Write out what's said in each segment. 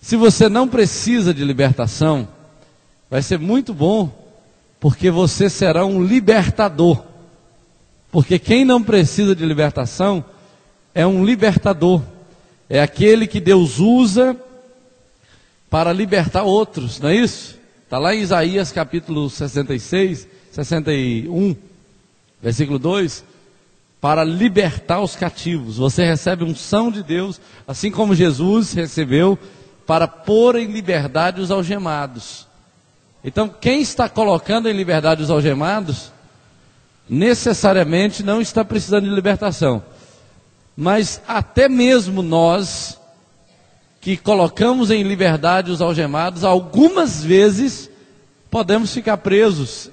Se você não precisa de libertação, vai ser muito bom, porque você será um libertador. Porque quem não precisa de libertação é um libertador. É aquele que Deus usa para libertar outros, não é isso? Está lá em Isaías capítulo 66, 61, versículo 2. Para libertar os cativos. Você recebe unção de Deus, assim como Jesus recebeu, para pôr em liberdade os algemados. Então, quem está colocando em liberdade os algemados, necessariamente não está precisando de libertação. Mas até mesmo nós, que colocamos em liberdade os algemados, algumas vezes podemos ficar presos.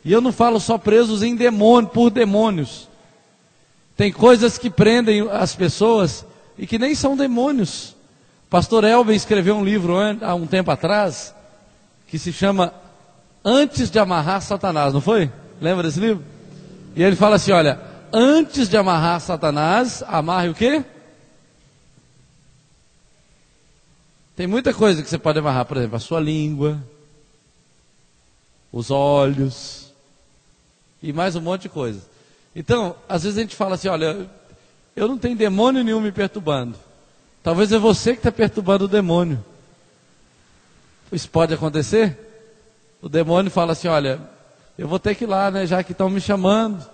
E eu não falo só presos em demônio, por demônios. Tem coisas que prendem as pessoas e que nem são demônios. O pastor Elber escreveu um livro há um tempo atrás, que se chama Antes de Amarrar Satanás, não foi? Lembra desse livro? E ele fala assim, olha, antes de amarrar Satanás, amarre o quê? Tem muita coisa que você pode amarrar, por exemplo, a sua língua, os olhos, e mais um monte de coisa. Então, às vezes a gente fala assim, olha, eu não tenho demônio nenhum me perturbando. Talvez é você que está perturbando o demônio. Isso pode acontecer? O demônio fala assim, olha, eu vou ter que ir lá, né, já que estão me chamando.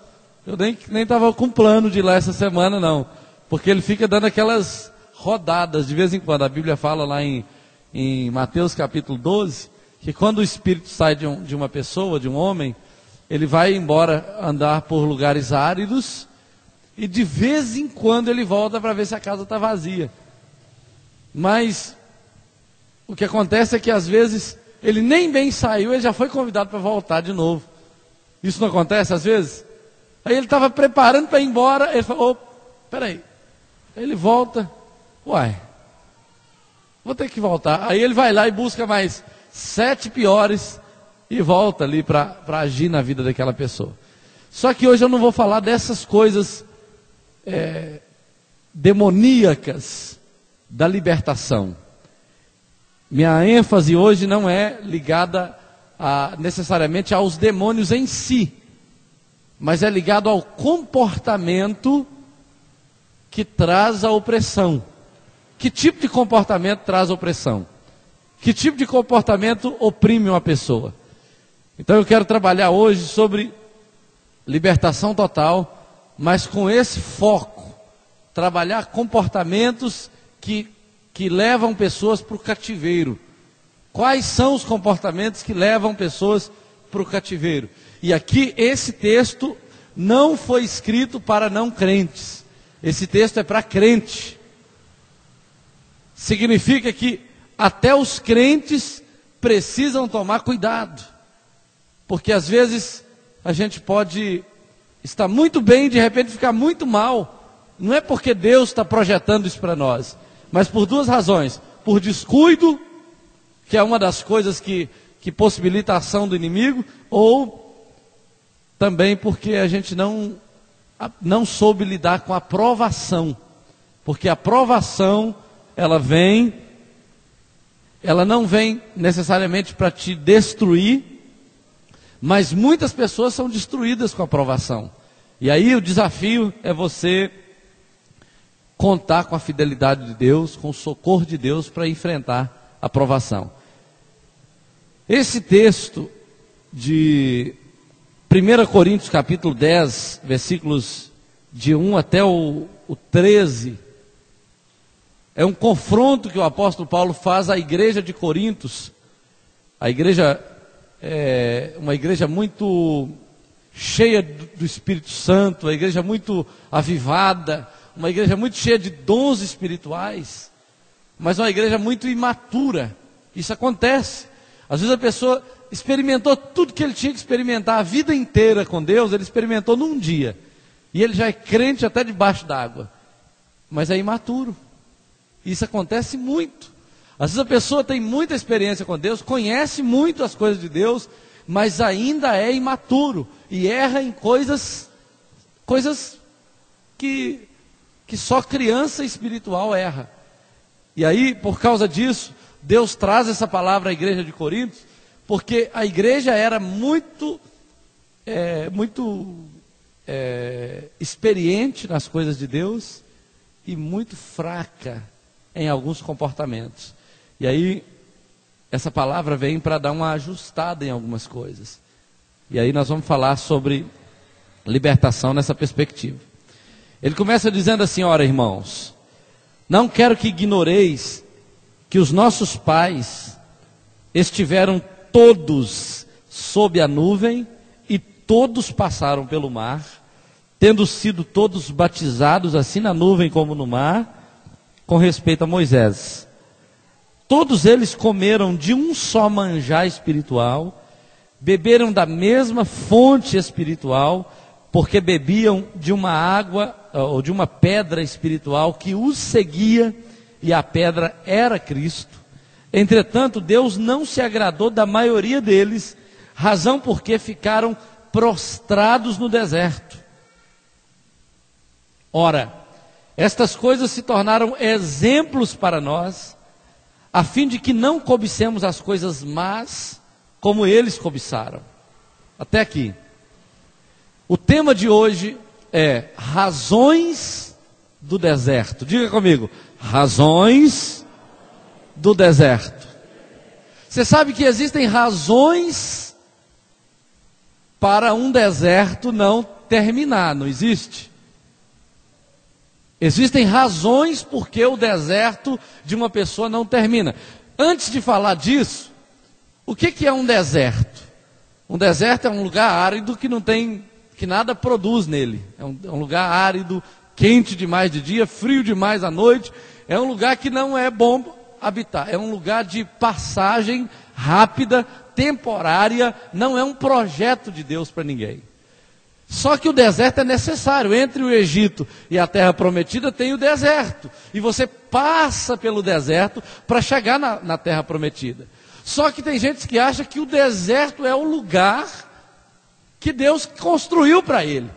Eu nem estava com plano de ir lá essa semana, não. Porque ele fica dando aquelas rodadas, de vez em quando. A Bíblia fala lá em Mateus capítulo 12, que quando o espírito sai de uma pessoa, de um homem, ele vai embora andar por lugares áridos, e de vez em quando ele volta para ver se a casa está vazia. Mas o que acontece é que às vezes ele nem bem saiu, ele já foi convidado para voltar de novo. Isso não acontece às vezes? Aí ele estava preparando para ir embora, ele falou, peraí, ele volta, uai, vou ter que voltar. Aí ele vai lá e busca mais 7 piores e volta ali para agir na vida daquela pessoa. Só que hoje eu não vou falar dessas coisas demoníacas da libertação. Minha ênfase hoje não é ligada necessariamente aos demônios em si, mas é ligado ao comportamento que traz a opressão. Que tipo de comportamento traz opressão? Que tipo de comportamento oprime uma pessoa? Então eu quero trabalhar hoje sobre libertação total, mas com esse foco, trabalhar comportamentos que levam pessoas para o cativeiro. Quais são os comportamentos que levam pessoas para o cativeiro? E aqui esse texto não foi escrito para não crentes. Esse texto é para crente. Significa que até os crentes precisam tomar cuidado. Porque às vezes a gente pode estar muito bem e de repente ficar muito mal. Não é porque Deus está projetando isso para nós, mas por 2 razões. Por descuido, que é uma das coisas que possibilita a ação do inimigo, ou também porque a gente não soube lidar com a provação. Porque a provação, ela não vem necessariamente para te destruir, mas muitas pessoas são destruídas com a provação. E aí o desafio é você contar com a fidelidade de Deus, com o socorro de Deus para enfrentar a provação. Esse texto de 1 Coríntios capítulo 10, versículos de 1 até o 13, é um confronto que o apóstolo Paulo faz à igreja de Corintos. A igreja é uma igreja muito cheia do Espírito Santo, uma igreja muito avivada, uma igreja muito cheia de dons espirituais, mas uma igreja muito imatura. Isso acontece. Às vezes a pessoa experimentou tudo que ele tinha que experimentar a vida inteira com Deus, ele experimentou num dia, e ele já é crente até debaixo d'água, mas é imaturo. Isso acontece muito. Às vezes a pessoa tem muita experiência com Deus, conhece muito as coisas de Deus, mas ainda é imaturo, e erra em coisas que só criança espiritual erra. E aí, por causa disso, Deus traz essa palavra à igreja de Corinto, porque a igreja era muito experiente nas coisas de Deus e muito fraca em alguns comportamentos. E aí, essa palavra vem para dar uma ajustada em algumas coisas. E aí nós vamos falar sobre libertação nessa perspectiva. Ele começa dizendo assim: ora, irmãos, não quero que ignoreis que os nossos pais estiveram todos sob a nuvem e todos passaram pelo mar, tendo sido todos batizados assim na nuvem como no mar, com respeito a Moisés. Todos eles comeram de um só manjar espiritual, beberam da mesma fonte espiritual, porque bebiam de uma água ou de uma pedra espiritual que os seguia, e a pedra era Cristo. Entretanto, Deus não se agradou da maioria deles, razão porque ficaram prostrados no deserto. Ora, estas coisas se tornaram exemplos para nós, a fim de que não cobicemos as coisas más, como eles cobiçaram. Até aqui. O tema de hoje é razões do deserto. Diga comigo, razões do deserto. Você sabe que existem razões para um deserto não terminar, não existe? Existem razões porque o deserto de uma pessoa não termina. Antes de falar disso, o que é um deserto? Um deserto é um lugar árido que nada produz nele. É um lugar árido, quente demais de dia, frio demais à noite. É um lugar que não é bom habitar. É um lugar de passagem rápida, temporária. Não é um projeto de Deus para ninguém. Só que o deserto é necessário. Entre o Egito e a terra prometida tem o deserto. E você passa pelo deserto para chegar na terra prometida. Só que tem gente que acha que o deserto é o lugar que Deus construiu para ele.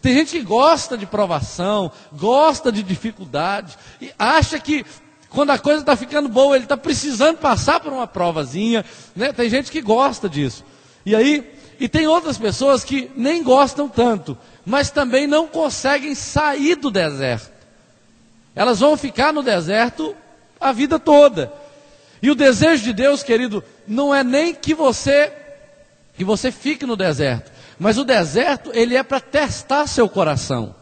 Tem gente que gosta de provação, gosta de dificuldade, e acha que quando a coisa está ficando boa, ele está precisando passar por uma provazinha, né? Tem gente que gosta disso. E tem outras pessoas que nem gostam tanto, mas também não conseguem sair do deserto. Elas vão ficar no deserto a vida toda. E o desejo de Deus, querido, não é nem que você fique no deserto. Mas o deserto, ele é para testar seu coração.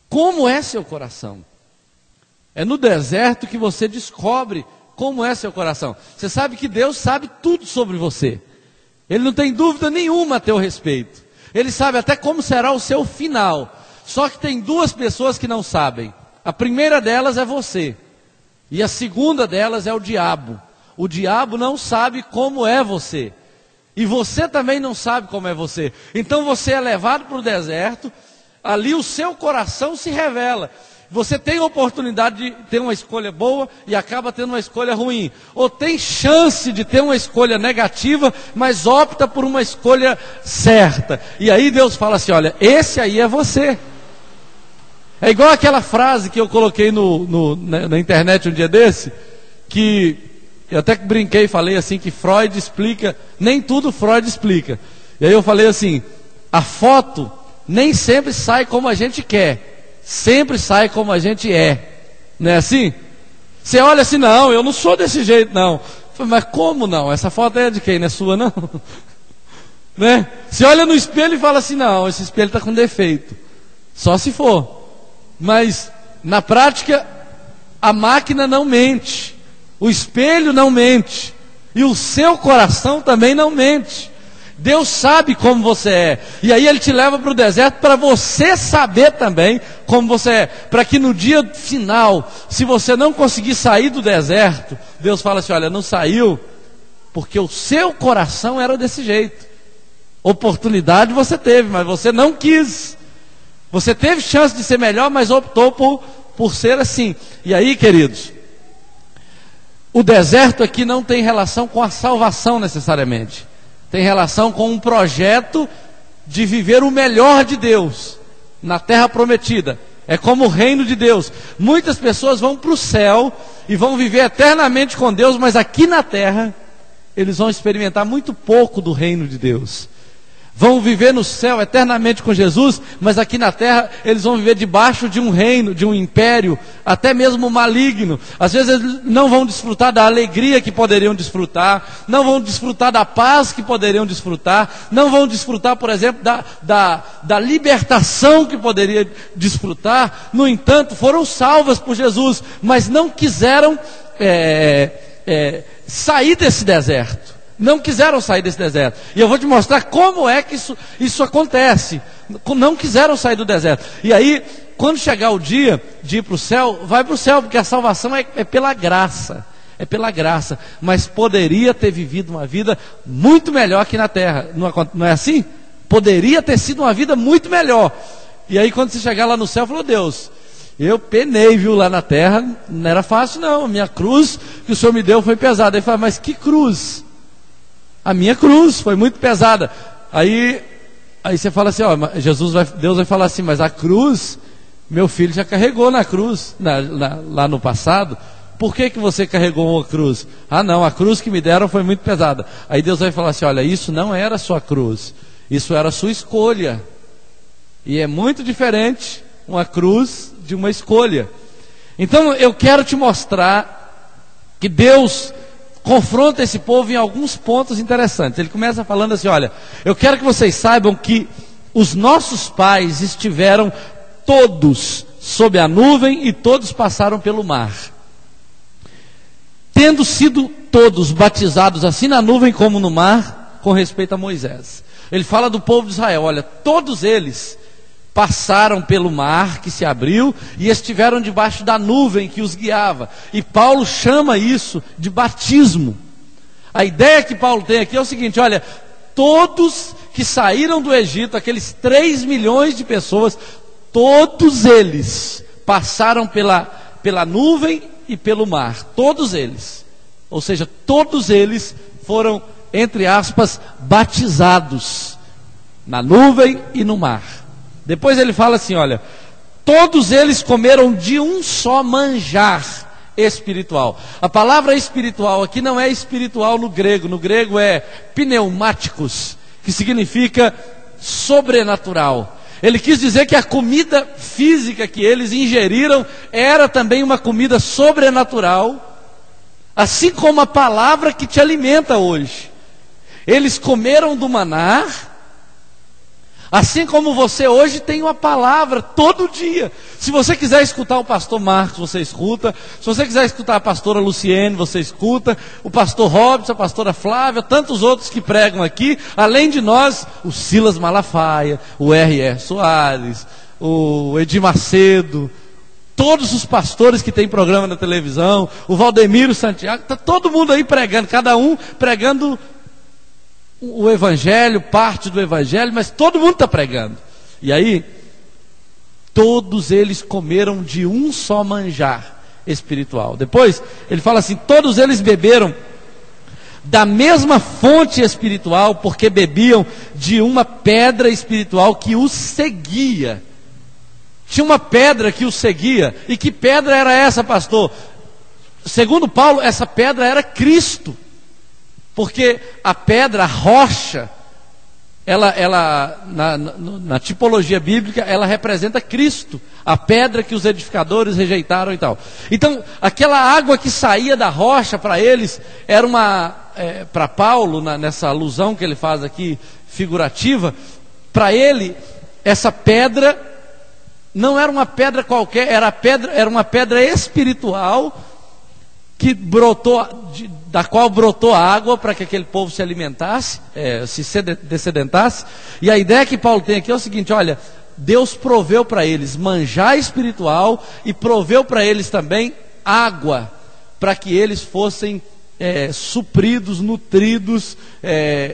Como é seu coração? É no deserto que você descobre como é seu coração. Você sabe que Deus sabe tudo sobre você. Ele não tem dúvida nenhuma a teu respeito. Ele sabe até como será o seu final. Só que tem duas pessoas que não sabem. A primeira delas é você. E a segunda delas é o diabo. O diabo não sabe como é você. E você também não sabe como é você. Então você é levado para o deserto, ali o seu coração se revela. Você tem a oportunidade de ter uma escolha boa e acaba tendo uma escolha ruim. Ou tem chance de ter uma escolha negativa, mas opta por uma escolha certa. E aí Deus fala assim, olha, esse aí é você. É igual aquela frase que eu coloquei na internet um dia desse, que eu até brinquei e falei assim, que Freud explica, nem tudo Freud explica. E aí eu falei assim, a foto nem sempre sai como a gente quer, sempre sai como a gente é. Não é assim? Você olha assim, não, eu não sou desse jeito não. Eu falei, mas como não? Essa foto é de quem? Não é sua não? Né? Você olha no espelho e fala assim, não, esse espelho está com defeito. Só se for. Mas na prática, a máquina não mente. O espelho não mente. E o seu coração também não mente. Deus sabe como você é. E aí Ele te leva para o deserto para você saber também como você é. Para que no dia final, se você não conseguir sair do deserto, Deus fala assim, olha, não saiu porque o seu coração era desse jeito. Oportunidade você teve, mas você não quis. Você teve chance de ser melhor, mas optou por ser assim. E aí, queridos, o deserto aqui não tem relação com a salvação necessariamente. Tem relação com um projeto de viver o melhor de Deus na terra prometida. É como o reino de Deus. Muitas pessoas vão para o céu e vão viver eternamente com Deus, mas aqui na terra eles vão experimentar muito pouco do reino de Deus. Vão viver no céu eternamente com Jesus, mas aqui na terra eles vão viver debaixo de um reino, de um império, até mesmo maligno. Às vezes eles não vão desfrutar da alegria que poderiam desfrutar, não vão desfrutar da paz que poderiam desfrutar, não vão desfrutar, por exemplo, da libertação que poderiam desfrutar. No entanto, foram salvas por Jesus, mas não quiseram sair desse deserto. Não quiseram sair desse deserto. E eu vou te mostrar como é que isso acontece. Não quiseram sair do deserto. E aí, quando chegar o dia de ir para o céu, vai para o céu, porque a salvação é pela graça. É pela graça. Mas poderia ter vivido uma vida muito melhor aqui na terra. Não é assim? Poderia ter sido uma vida muito melhor. E aí, quando você chegar lá no céu, falou: Deus, eu penei, viu, lá na terra. Não era fácil, não. A minha cruz que o Senhor me deu foi pesada. Ele fala: mas que cruz? A minha cruz foi muito pesada. Aí você fala assim: ó, Deus vai falar assim: mas a cruz, meu filho já carregou na cruz, lá no passado. Por que você carregou uma cruz? Ah não, a cruz que me deram foi muito pesada. Aí Deus vai falar assim: olha, isso não era a sua cruz, isso era a sua escolha. E é muito diferente uma cruz de uma escolha. Então eu quero te mostrar que Deus confronta esse povo em alguns pontos interessantes. Ele começa falando assim: olha, eu quero que vocês saibam que os nossos pais estiveram todos sob a nuvem e todos passaram pelo mar, tendo sido todos batizados assim na nuvem como no mar, com respeito a Moisés. Ele fala do povo de Israel: olha, todos eles passaram pelo mar que se abriu e estiveram debaixo da nuvem que os guiava. E Paulo chama isso de batismo. A ideia que Paulo tem aqui é o seguinte: olha, todos que saíram do Egito, aqueles 3 milhões de pessoas, todos eles passaram pela nuvem e pelo mar. Todos eles. Ou seja, todos eles foram, entre aspas, batizados na nuvem e no mar. Depois ele fala assim: olha, todos eles comeram de um só manjar espiritual. A palavra espiritual aqui não é espiritual no grego é pneumáticos, que significa sobrenatural. Ele quis dizer que a comida física que eles ingeriram era também uma comida sobrenatural, assim como a palavra que te alimenta hoje. Eles comeram do maná, assim como você hoje tem uma palavra todo dia. Se você quiser escutar o pastor Marcos, você escuta. Se você quiser escutar a pastora Luciene, você escuta. O pastor Robson, a pastora Flávia, tantos outros que pregam aqui. Além de nós, o Silas Malafaia, o R.R. Soares, o Edir Macedo, todos os pastores que têm programa na televisão, o Valdemiro Santiago, está todo mundo aí pregando, cada um pregando o evangelho, parte do evangelho, mas todo mundo está pregando. E aí, todos eles comeram de um só manjar espiritual. Depois, ele fala assim: todos eles beberam da mesma fonte espiritual, porque bebiam de uma pedra espiritual que os seguia. Tinha uma pedra que os seguia. E que pedra era essa, pastor? Segundo Paulo, essa pedra era Cristo. Porque a pedra, a rocha, na tipologia bíblica, ela representa Cristo, a pedra que os edificadores rejeitaram e tal. Então, aquela água que saía da rocha para eles, era para Paulo, nessa alusão que ele faz aqui, figurativa, para ele, essa pedra não era uma pedra qualquer, era uma pedra espiritual, que brotou, da qual brotou água para que aquele povo se alimentasse, se dessedentasse. E a ideia que Paulo tem aqui é o seguinte: olha, Deus proveu para eles manjar espiritual e proveu para eles também água, para que eles fossem supridos, nutridos,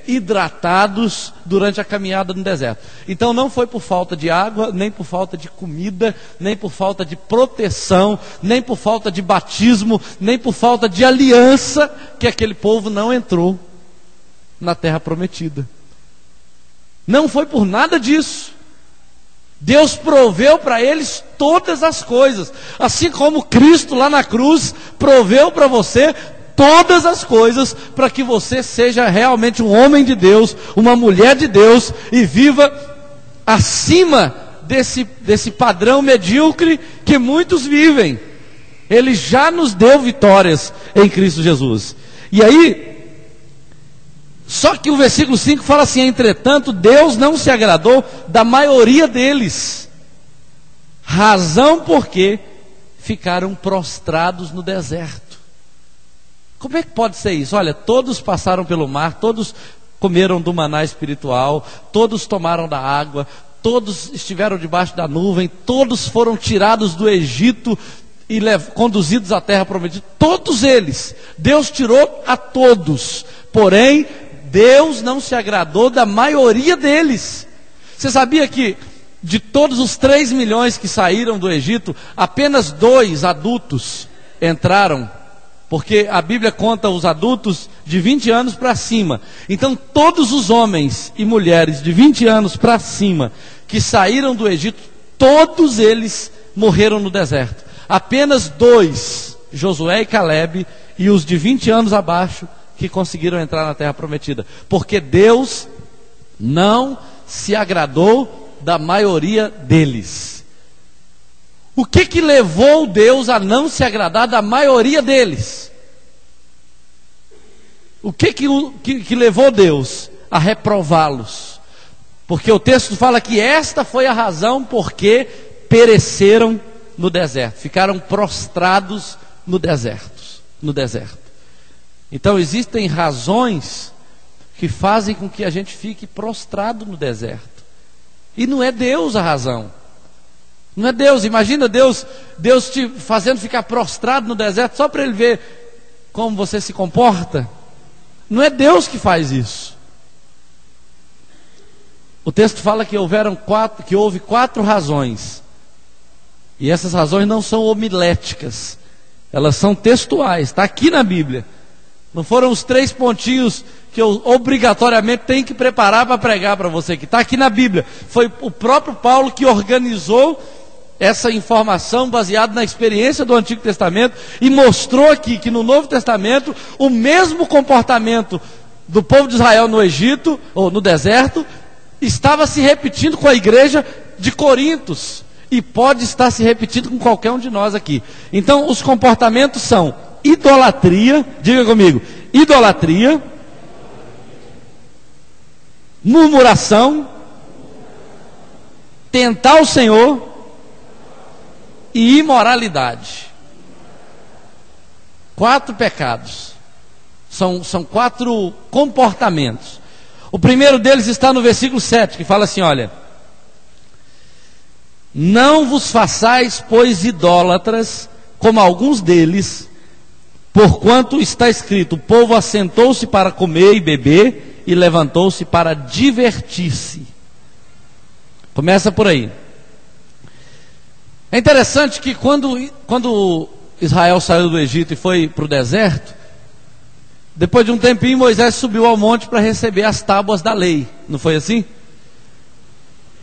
hidratados durante a caminhada no deserto. Então não foi por falta de água, nem por falta de comida, nem por falta de proteção, nem por falta de batismo, nem por falta de aliança, que aquele povo não entrou na terra prometida. Não foi por nada disso. Deus proveu para eles todas as coisas, assim como Cristo lá na cruz proveu para você todas as coisas, para que você seja realmente um homem de Deus, uma mulher de Deus, e viva acima desse padrão medíocre que muitos vivem. Ele já nos deu vitórias em Cristo Jesus. E aí, só que o versículo 5 fala assim: entretanto, Deus não se agradou da maioria deles, razão porque ficaram prostrados no deserto. Como é que pode ser isso? Olha, todos passaram pelo mar, todos comeram do maná espiritual, todos tomaram da água, todos estiveram debaixo da nuvem, todos foram tirados do Egito e conduzidos à terra prometida. Todos eles, Deus tirou a todos, porém Deus não se agradou da maioria deles. Você sabia que de todos os 3 milhões que saíram do Egito, apenas 2 adultos entraram? Porque a Bíblia conta os adultos de 20 anos para cima. Então todos os homens e mulheres de 20 anos para cima que saíram do Egito, todos eles morreram no deserto. Apenas 2, Josué e Calebe, e os de 20 anos abaixo, que conseguiram entrar na terra prometida, porque Deus não se agradou da maioria deles. O que levou Deus a não se agradar da maioria deles? O que levou Deus a reprová-los? Porque o texto fala que esta foi a razão porque pereceram no deserto, ficaram prostrados no deserto. Então existem razões que fazem com que a gente fique prostrado no deserto. E não é Deus a razão. Não é Deus. Imagina Deus te fazendo ficar prostrado no deserto só para Ele ver como você se comporta. Não é Deus que faz isso. O texto fala que houve 4 razões. E essas razões não são homiléticas. Elas são textuais. Está aqui na Bíblia. Não foram os 3 pontinhos que eu obrigatoriamente tenho que preparar para pregar para você, que está aqui na Bíblia. Foi o próprio Paulo que organizou essa informação baseada na experiência do Antigo Testamento e mostrou aqui que no Novo Testamento o mesmo comportamento do povo de Israel no Egito, ou no deserto, estava se repetindo com a igreja de Corintos e pode estar se repetindo com qualquer um de nós aqui. Então os comportamentos são idolatria, diga comigo, idolatria, murmuração, tentar o Senhor e imoralidade. 4 pecados. São 4 comportamentos. O primeiro deles está no versículo 7, que fala assim, olha: não vos façais, pois, idólatras, como alguns deles, porquanto está escrito: o povo assentou-se para comer e beber, e levantou-se para divertir-se. Começa por aí. É interessante que quando Israel saiu do Egito e foi para o deserto, depois de um tempinho Moisés subiu ao monte para receber as tábuas da lei. Não foi assim?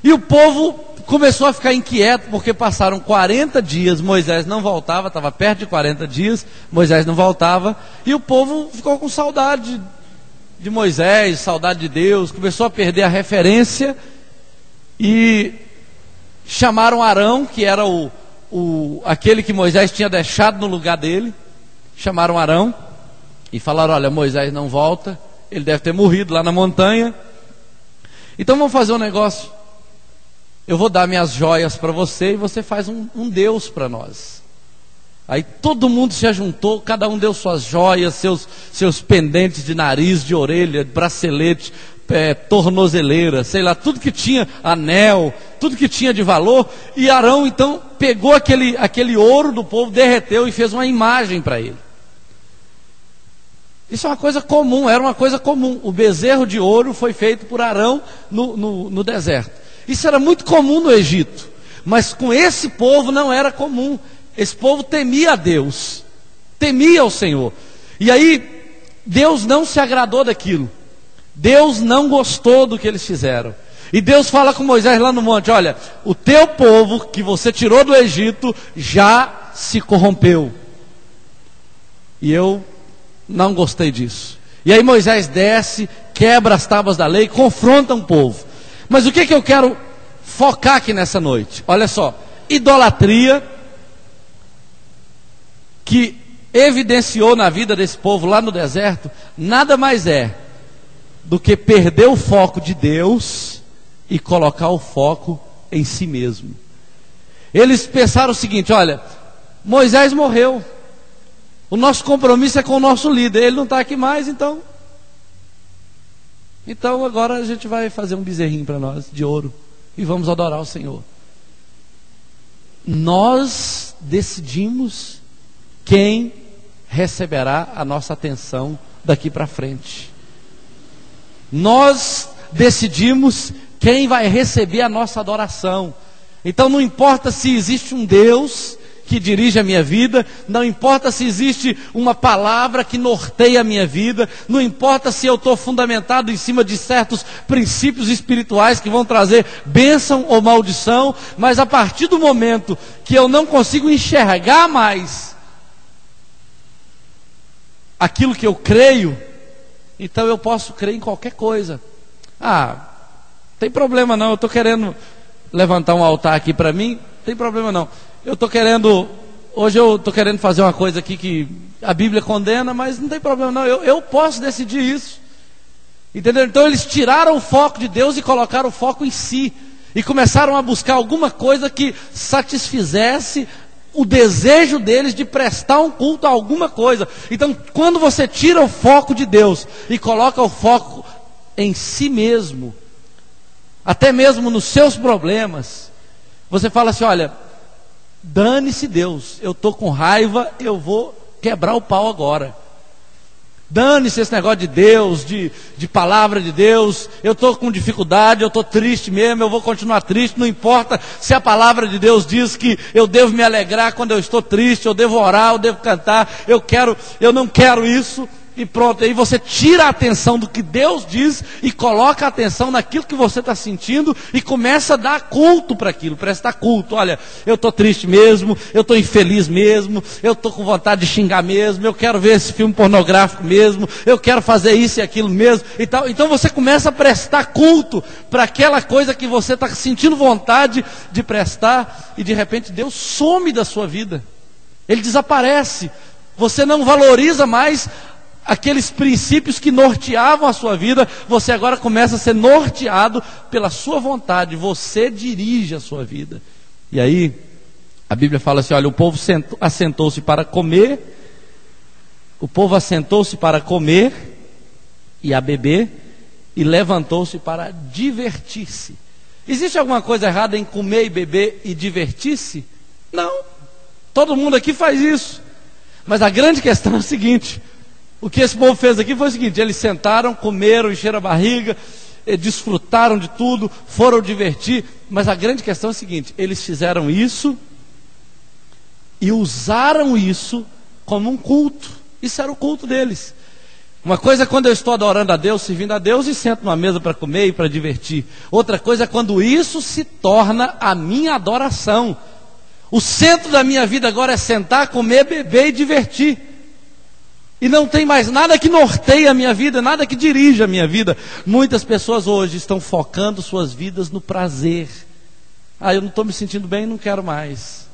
E o povo começou a ficar inquieto, porque passaram 40 dias, Moisés não voltava, estava perto de 40 dias, Moisés não voltava, e o povo ficou com saudade de Moisés, saudade de Deus, começou a perder a referência, e chamaram Arão, que era aquele que Moisés tinha deixado no lugar dele. Chamaram Arão e falaram: olha, Moisés não volta, ele deve ter morrido lá na montanha, então vamos fazer um negócio. Eu vou dar minhas joias para você e você faz um Deus para nós. Aí todo mundo se ajuntou, cada um deu suas joias, seus pendentes de nariz, de orelha, de bracelete, tornozeleira, sei lá, tudo que tinha, anel, tudo que tinha de valor. E Arão então pegou aquele ouro do povo, derreteu e fez uma imagem para ele. Isso é uma coisa comum, era uma coisa comum. O bezerro de ouro foi feito por Arão no deserto. Isso era muito comum no Egito, mas com esse povo não era comum. Esse povo temia a Deus, temia o Senhor. E aí Deus não se agradou daquilo. Deus não gostou do que eles fizeram. E Deus fala com Moisés lá no monte: olha, o teu povo que você tirou do Egito já se corrompeu. E eu não gostei disso. E aí Moisés desce, quebra as tábuas da lei, confronta um povo. Mas o que eu quero focar aqui nessa noite? Olha só, idolatria que evidenciou na vida desse povo lá no deserto, nada mais é do que perder o foco de Deus e colocar o foco em si mesmo. Eles pensaram o seguinte: olha, Moisés morreu, o nosso compromisso é com o nosso líder, ele não está aqui mais, então agora a gente vai fazer um bezerrinho para nós, de ouro, e vamos adorar o Senhor. Nós decidimos quem receberá a nossa atenção daqui para frente. Nós decidimos quem vai receber a nossa adoração. Então não importa se existe um Deus que dirige a minha vida, não importa se existe uma palavra que norteia a minha vida, não importa se eu estou fundamentado em cima de certos princípios espirituais que vão trazer bênção ou maldição, mas a partir do momento que eu não consigo enxergar mais aquilo que eu creio, então eu posso crer em qualquer coisa. Tem problema não, eu estou querendo levantar um altar aqui para mim, tem problema não. Hoje eu estou querendo fazer uma coisa aqui que a Bíblia condena, mas não tem problema não, eu posso decidir isso. Entendeu? Então eles tiraram o foco de Deus e colocaram o foco em si, e começaram a buscar alguma coisa que satisfizesse o desejo deles de prestar um culto a alguma coisa. Então quando você tira o foco de Deus e coloca o foco em si mesmo, até mesmo nos seus problemas, você fala assim: olha, dane-se Deus, eu estou com raiva, eu vou quebrar o pau agora. Dane-se esse negócio de Deus, de palavra de Deus, eu estou com dificuldade, eu estou triste mesmo, eu vou continuar triste, não importa se a palavra de Deus diz que eu devo me alegrar quando eu estou triste, eu devo orar, eu devo cantar, eu não quero isso. E pronto, aí você tira a atenção do que Deus diz e coloca a atenção naquilo que você está sentindo e começa a dar culto para aquilo, prestar culto. Olha, eu estou triste mesmo, eu estou infeliz mesmo, eu estou com vontade de xingar mesmo, eu quero ver esse filme pornográfico mesmo, eu quero fazer isso e aquilo mesmo e tal. Então você começa a prestar culto para aquela coisa que você está sentindo vontade de prestar, e de repente Deus some da sua vida, Ele desaparece. Você não valoriza mais aqueles princípios que norteavam a sua vida, você agora começa a ser norteado pela sua vontade, você dirige a sua vida. E aí, a Bíblia fala assim: olha, o povo assentou-se para comer e a beber, e levantou-se para divertir-se. Existe alguma coisa errada em comer e beber e divertir-se? Não, todo mundo aqui faz isso. Mas a grande questão é a seguinte: o que esse povo fez aqui foi o seguinte: eles sentaram, comeram, encheram a barriga, desfrutaram de tudo, foram divertir. Mas a grande questão é a seguinte: eles fizeram isso e usaram isso como um culto. Isso era o culto deles. Uma coisa é quando eu estou adorando a Deus, servindo a Deus e sento numa mesa para comer e para divertir. Outra coisa é quando isso se torna a minha adoração. O centro da minha vida agora é sentar, comer, beber e divertir. E não tem mais nada que norteie a minha vida, nada que dirija a minha vida. Muitas pessoas hoje estão focando suas vidas no prazer. Eu não estou me sentindo bem, não quero mais.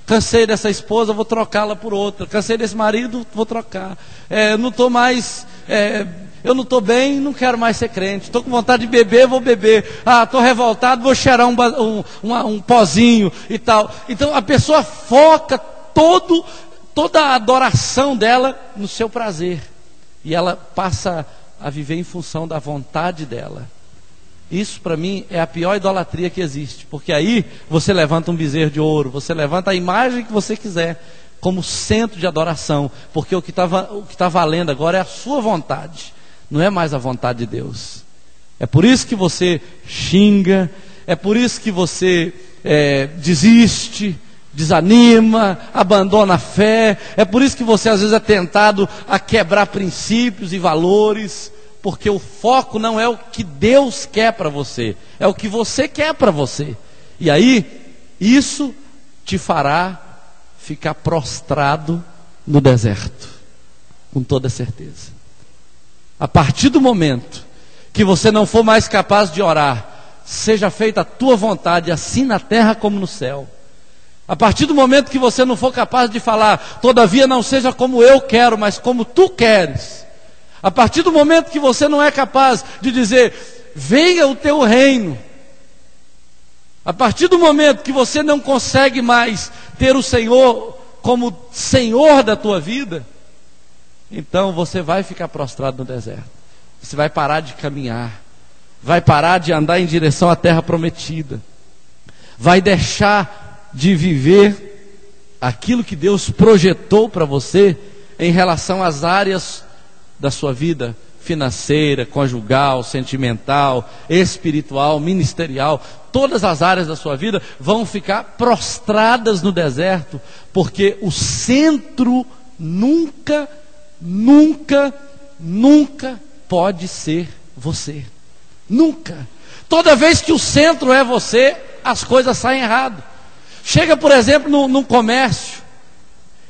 Cansei dessa esposa, vou trocá-la por outra. Cansei desse marido, vou trocar. Não estou mais... eu não estou bem, não quero mais ser crente. Estou com vontade de beber, vou beber. Estou revoltado, vou cheirar um pozinho e tal. Então a pessoa foca toda a adoração dela no seu prazer, e ela passa a viver em função da vontade dela. Isso para mim é a pior idolatria que existe, porque aí você levanta um bezerro de ouro, você levanta a imagem que você quiser como centro de adoração, porque o que está valendo agora é a sua vontade, não é mais a vontade de Deus. É por isso que você xinga, é por isso que você desiste, desanima, abandona a fé. É por isso que você às vezes é tentado a quebrar princípios e valores, porque o foco não é o que Deus quer para você, é o que você quer para você. E aí, isso te fará ficar prostrado no deserto, com toda certeza. A partir do momento que você não for mais capaz de orar, seja feita a tua vontade, assim na terra como no céu. A partir do momento que você não for capaz de falar, todavia não seja como eu quero, mas como tu queres. A partir do momento que você não é capaz de dizer, venha o teu reino. A partir do momento que você não consegue mais ter o Senhor como Senhor da tua vida, então você vai ficar prostrado no deserto. Você vai parar de caminhar, vai parar de andar em direção à terra prometida, vai deixar de viver aquilo que Deus projetou para você em relação às áreas da sua vida financeira, conjugal, sentimental, espiritual, ministerial. Todas as áreas da sua vida vão ficar prostradas no deserto, porque o centro nunca pode ser você. Nunca. Toda vez que o centro é você, as coisas saem errado. Chega, por exemplo, num comércio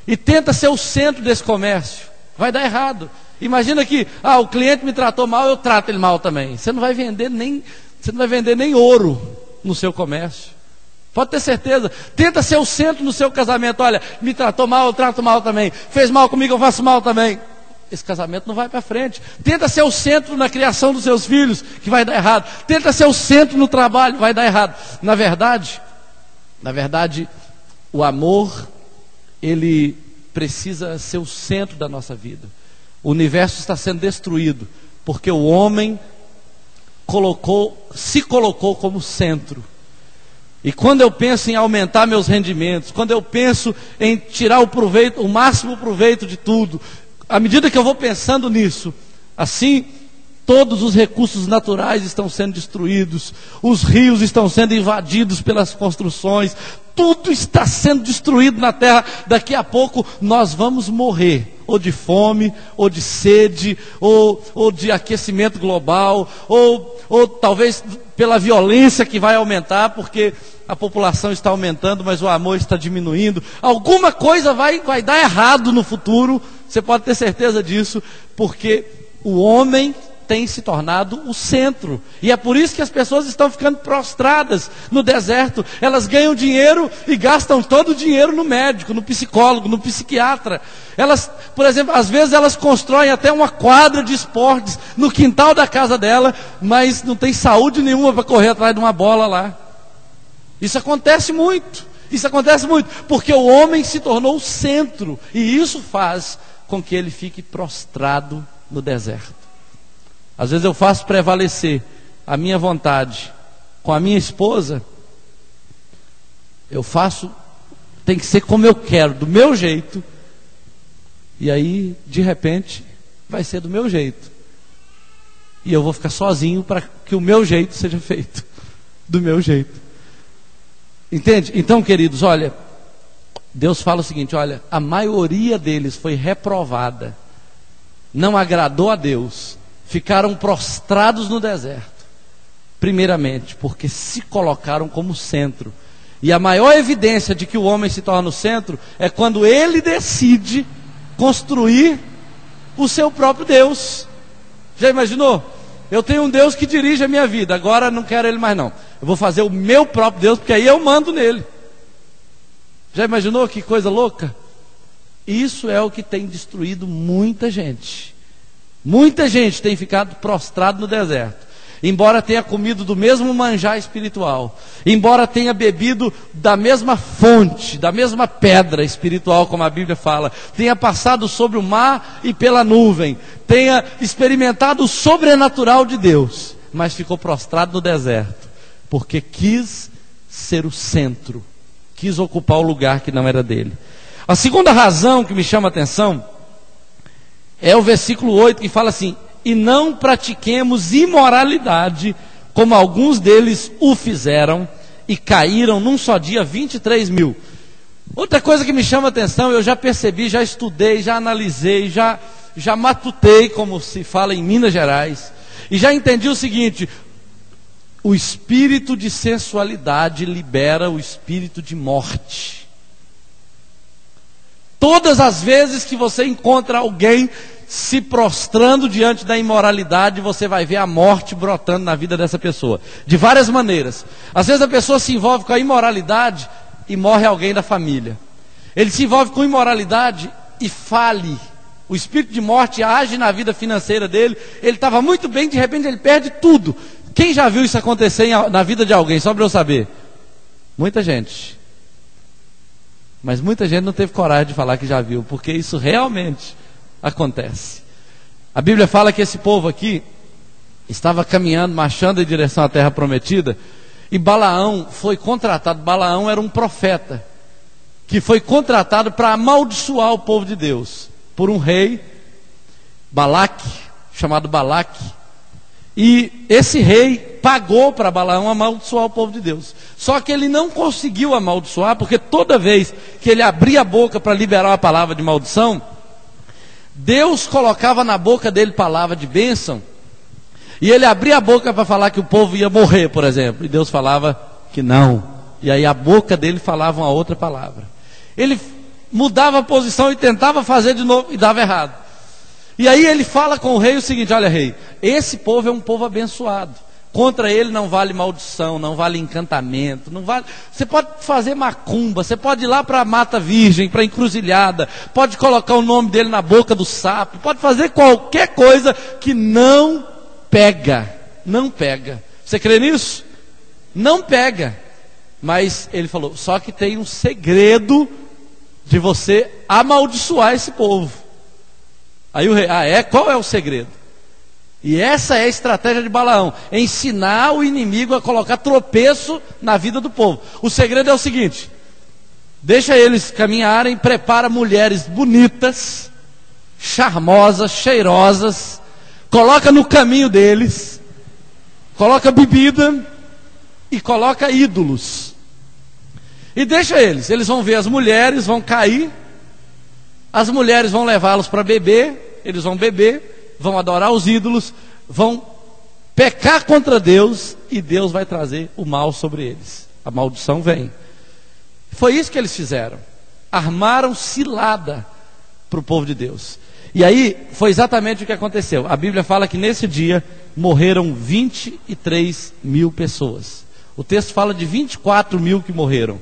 e tenta ser o centro desse comércio. Vai dar errado. Imagina que, o cliente me tratou mal, eu trato ele mal também. Você não vai vender nem ouro no seu comércio. Pode ter certeza. Tenta ser o centro no seu casamento. Olha, me tratou mal, eu trato mal também. Fez mal comigo, eu faço mal também. Esse casamento não vai para frente. Tenta ser o centro na criação dos seus filhos, que vai dar errado. Tenta ser o centro no trabalho, vai dar errado. Na verdade, o amor, ele precisa ser o centro da nossa vida. O universo está sendo destruído porque o homem se colocou como centro. E quando eu penso em aumentar meus rendimentos, quando eu penso em tirar o máximo proveito de tudo, à medida que eu vou pensando nisso, assim, todos os recursos naturais estão sendo destruídos, os rios estão sendo invadidos pelas construções, tudo está sendo destruído na terra. Daqui a pouco nós vamos morrer, ou de fome, ou de sede, ou de aquecimento global, ou talvez pela violência que vai aumentar, porque a população está aumentando, mas o amor está diminuindo. Alguma coisa vai dar errado no futuro, você pode ter certeza disso, porque o homem tem se tornado o centro, e é por isso que as pessoas estão ficando prostradas no deserto. Elas ganham dinheiro e gastam todo o dinheiro no médico, no psicólogo, no psiquiatra. Elas, por exemplo, às vezes elas constroem até uma quadra de esportes no quintal da casa dela, mas não tem saúde nenhuma para correr atrás de uma bola lá. Isso acontece muito, porque o homem se tornou o centro, e isso faz com que ele fique prostrado no deserto. Às vezes eu faço prevalecer a minha vontade com a minha esposa, tem que ser como eu quero, do meu jeito, e aí de repente vai ser do meu jeito, e eu vou ficar sozinho para que o meu jeito seja feito, do meu jeito. Entende? Então, queridos, olha, Deus fala o seguinte, olha, a maioria deles foi reprovada, não agradou a Deus, ficaram prostrados no deserto, primeiramente, porque se colocaram como centro. E a maior evidência de que o homem se torna o centro é quando ele decide construir o seu próprio Deus. Já imaginou? Eu tenho um Deus que dirige a minha vida, agora não quero ele mais não. Eu vou fazer o meu próprio Deus, porque aí eu mando nele. Já imaginou que coisa louca? Isso é o que tem destruído muita gente. Muita gente tem ficado prostrado no deserto, embora tenha comido do mesmo manjar espiritual, embora tenha bebido da mesma fonte, da mesma pedra espiritual, como a Bíblia fala, tenha passado sobre o mar e pela nuvem, tenha experimentado o sobrenatural de Deus, mas ficou prostrado no deserto, porque quis ser o centro, quis ocupar o lugar que não era dele. A segunda razão que me chama a atenção é o versículo 8, que fala assim: e não pratiquemos imoralidade, como alguns deles o fizeram, e caíram num só dia 23 mil. Outra coisa que me chama a atenção, eu já percebi, já estudei, já analisei, já já matutei, como se fala em Minas Gerais, e já entendi o seguinte: o espírito de sensualidade libera o espírito de morte. Todas as vezes que você encontra alguém se prostrando diante da imoralidade, você vai ver a morte brotando na vida dessa pessoa, de várias maneiras. Às vezes a pessoa se envolve com a imoralidade e morre alguém da família. Ele se envolve com imoralidade e fale. O espírito de morte age na vida financeira dele. Ele estava muito bem, de repente ele perde tudo. Quem já viu isso acontecer na vida de alguém, só para eu saber? Muita gente. Mas muita gente não teve coragem de falar que já viu, porque isso realmente acontece. A Bíblia fala que esse povo aqui estava caminhando, marchando em direção à terra prometida, e Balaão foi contratado. Balaão era um profeta que foi contratado para amaldiçoar o povo de Deus por um rei, Balaque, chamado Balaque. E esse rei pagou para Balaão amaldiçoar o povo de Deus. Só que ele não conseguiu amaldiçoar, porque toda vez que ele abria a boca para liberar a palavra de maldição, Deus colocava na boca dele palavra de bênção, e ele abria a boca para falar que o povo ia morrer, por exemplo, e Deus falava que não, e aí a boca dele falava uma outra palavra. Ele mudava a posição e tentava fazer de novo, e dava errado. E aí ele fala com o rei o seguinte: olha, rei, esse povo é um povo abençoado, contra ele não vale maldição, não vale encantamento, não vale. Você pode fazer macumba, você pode ir lá para a Mata Virgem, para a encruzilhada, pode colocar o nome dele na boca do sapo, pode fazer qualquer coisa que não pega, não pega. Você crê nisso? Não pega. Mas ele falou: só que tem um segredo de você amaldiçoar esse povo. Aí o rei: qual é o segredo? E essa é a estratégia de Balaão: ensinar o inimigo a colocar tropeço na vida do povo. O segredo é o seguinte: deixa eles caminharem, prepara mulheres bonitas, charmosas, cheirosas, coloca no caminho deles, coloca bebida e coloca ídolos. E deixa eles vão ver as mulheres, vão cair, as mulheres vão levá-los para beber, eles vão beber, vão adorar os ídolos, vão pecar contra Deus, e Deus vai trazer o mal sobre eles. A maldição vem. Foi isso que eles fizeram. Armaram cilada para o povo de Deus. E aí foi exatamente o que aconteceu. A Bíblia fala que nesse dia morreram 23 mil pessoas. O texto fala de 24 mil que morreram.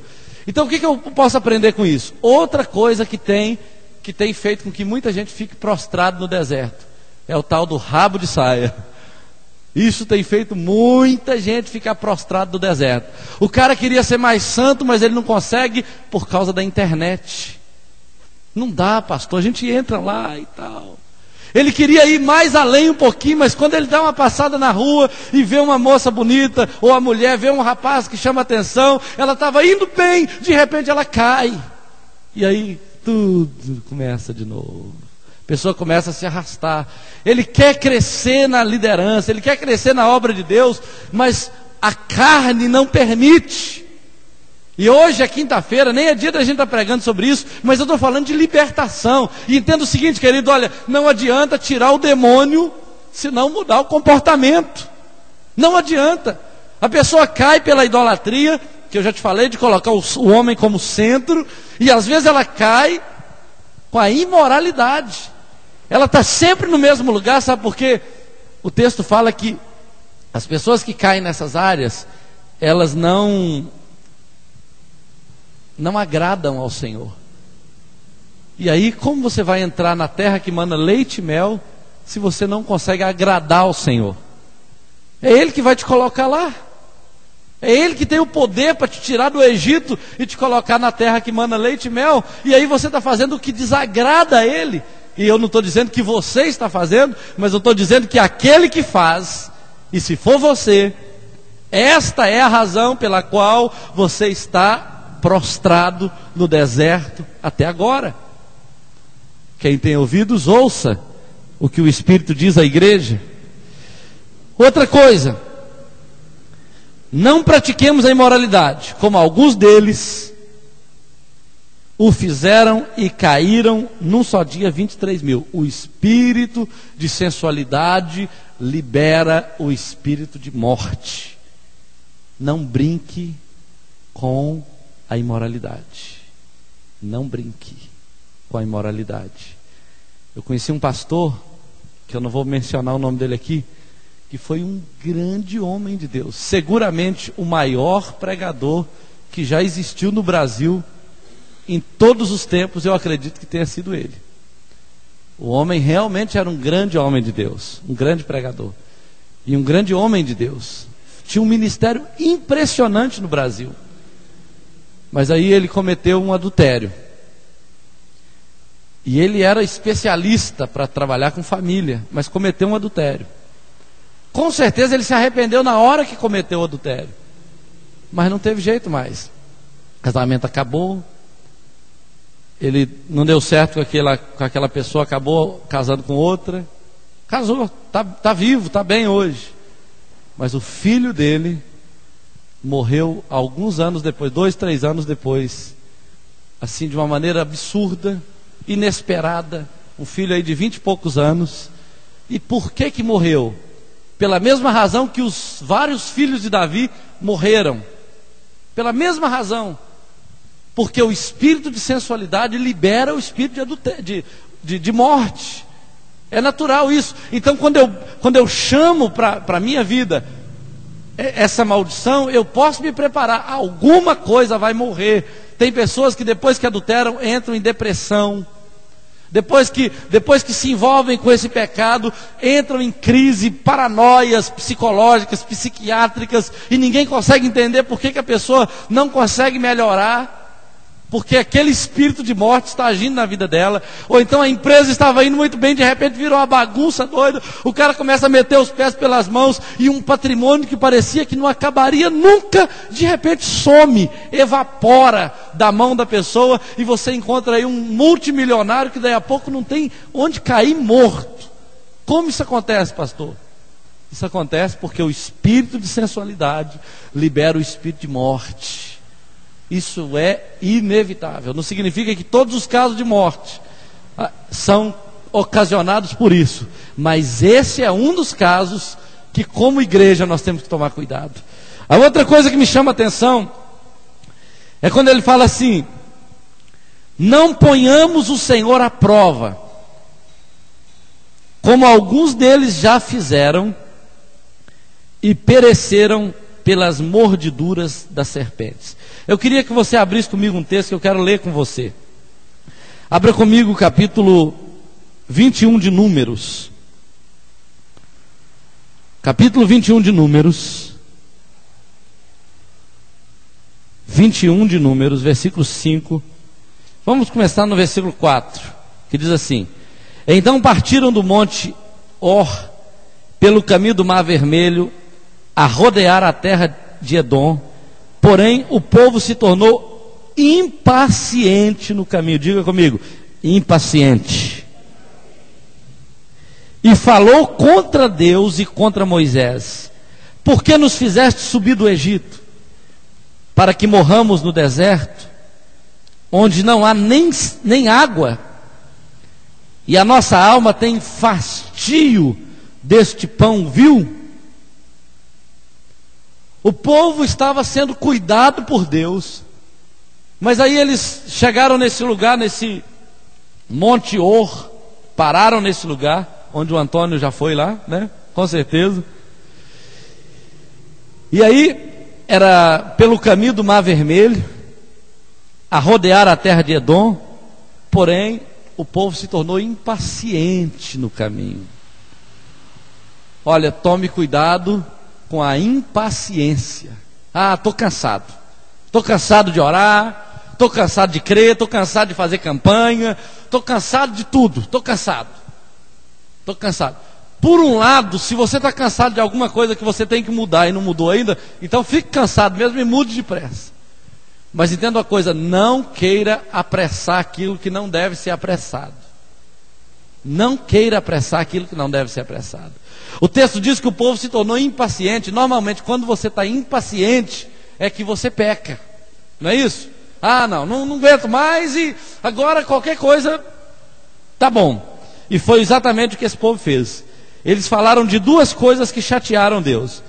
Então o que eu posso aprender com isso? Outra coisa que tem feito com que muita gente fique prostrado no deserto é o tal do rabo de saia. Isso tem feito muita gente ficar prostrado no deserto. O cara queria ser mais santo, mas ele não consegue por causa da internet. Não dá, pastor, a gente entra lá e tal. Ele queria ir mais além um pouquinho, mas quando ele dá uma passada na rua e vê uma moça bonita, ou a mulher vê um rapaz que chama atenção, ela estava indo bem, de repente ela cai. E aí tudo começa de novo. A pessoa começa a se arrastar. Ele quer crescer na liderança, ele quer crescer na obra de Deus, mas a carne não permite. E hoje é quinta-feira, nem é dia da gente estar pregando sobre isso, mas eu estou falando de libertação. E entenda o seguinte, querido, olha, não adianta tirar o demônio se não mudar o comportamento. Não adianta. A pessoa cai pela idolatria, que eu já te falei, de colocar o homem como centro, e às vezes ela cai com a imoralidade. Ela está sempre no mesmo lugar, sabe por quê? O texto fala que as pessoas que caem nessas áreas, elas não agradam ao Senhor. E aí, como você vai entrar na terra que manda leite e mel, se você não consegue agradar ao Senhor? É Ele que vai te colocar lá. É Ele que tem o poder para te tirar do Egito e te colocar na terra que manda leite e mel. E aí você está fazendo o que desagrada a Ele. E eu não estou dizendo que você está fazendo, mas eu estou dizendo que aquele que faz, e se for você, esta é a razão pela qual você está prostrado no deserto até agora. Quem tem ouvidos, ouça o que o Espírito diz à igreja. Outra coisa: não pratiquemos a imoralidade, como alguns deles, o fizeram e caíram num só dia 23.000. O espírito de sensualidade libera o espírito de morte. Não brinque com a imoralidade. Não brinque com a imoralidade. Eu conheci um pastor, que eu não vou mencionar o nome dele aqui, que foi um grande homem de Deus, seguramente o maior pregador que já existiu no Brasil em todos os tempos. Eu acredito que tenha sido ele. O homem realmente era um grande homem de Deus, um grande pregador e um grande homem de Deus. Tinha um ministério impressionante no Brasil. Mas aí ele cometeu um adultério. E ele era especialista para trabalhar com família, mas cometeu um adultério. Com certeza ele se arrependeu na hora que cometeu o adultério, mas não teve jeito mais. O casamento acabou, ele não deu certo com aquela pessoa, acabou casando com outra. Casou, tá vivo, tá bem hoje. Mas o filho dele morreu alguns anos depois, 2, 3 anos depois, assim, de uma maneira absurda, inesperada. Um filho aí de 20 e poucos anos. E por que morreu? Pela mesma razão que os vários filhos de Davi morreram. Pela mesma razão. Porque o espírito de sensualidade libera o espírito de morte. É natural isso. Então quando eu chamo para a minha vida essa maldição, eu posso me preparar. Alguma coisa vai morrer. Tem pessoas que depois que adulteram entram em depressão. Depois que se envolvem com esse pecado, entram em crise, paranoias psicológicas, psiquiátricas, e ninguém consegue entender por que a pessoa não consegue melhorar, porque aquele espírito de morte está agindo na vida dela. Ou então a empresa estava indo muito bem, de repente virou uma bagunça doida, o cara começa a meter os pés pelas mãos, e um patrimônio que parecia que não acabaria nunca, de repente some, evapora da mão da pessoa, e você encontra aí um multimilionário que daí a pouco não tem onde cair morto. Como isso acontece, pastor? Isso acontece porque o espírito de sensualidade libera o espírito de morte. Isso é inevitável. Não significa que todos os casos de morte são ocasionados por isso, mas esse é um dos casos que, como igreja, nós temos que tomar cuidado. A outra coisa que me chama a atenção é quando ele fala assim: não ponhamos o Senhor à prova, como alguns deles já fizeram e pereceram pelas mordiduras das serpentes. Eu queria que você abrisse comigo um texto que eu quero ler com você. Abra comigo o capítulo 21 de Números. Capítulo 21 de Números. 21 de Números, versículo 5. Vamos começar no versículo 4, que diz assim: então partiram do monte Or, pelo caminho do Mar Vermelho, a rodear a terra de Edom. Porém o povo se tornou impaciente no caminho. Diga comigo: impaciente. E falou contra Deus e contra Moisés: por que nos fizeste subir do Egito, para que morramos no deserto, onde não há nem água, e a nossa alma tem fastio deste pão vil? O povo estava sendo cuidado por Deus, mas aí eles chegaram nesse lugar, nesse Monte Or, pararam nesse lugar, onde o Antônio já foi lá, né? Com certeza. E aí, era pelo caminho do Mar Vermelho, a rodear a terra de Edom. Porém, o povo se tornou impaciente no caminho. Olha, tome cuidado com a impaciência. Estou cansado. Estou cansado de orar, estou cansado de crer, estou cansado de fazer campanha, estou cansado de tudo, estou cansado. Por um lado, se você está cansado de alguma coisa que você tem que mudar e não mudou ainda, então fique cansado mesmo e mude depressa. Mas entenda uma coisa: não queira apressar aquilo que não deve ser apressado. Não queira apressar aquilo que não deve ser apressado. O texto diz que o povo se tornou impaciente. Normalmente, quando você está impaciente, é que você peca. Não é isso? Ah, não aguento mais e agora qualquer coisa tá bom. E foi exatamente o que esse povo fez. Eles falaram de duas coisas que chatearam Deus.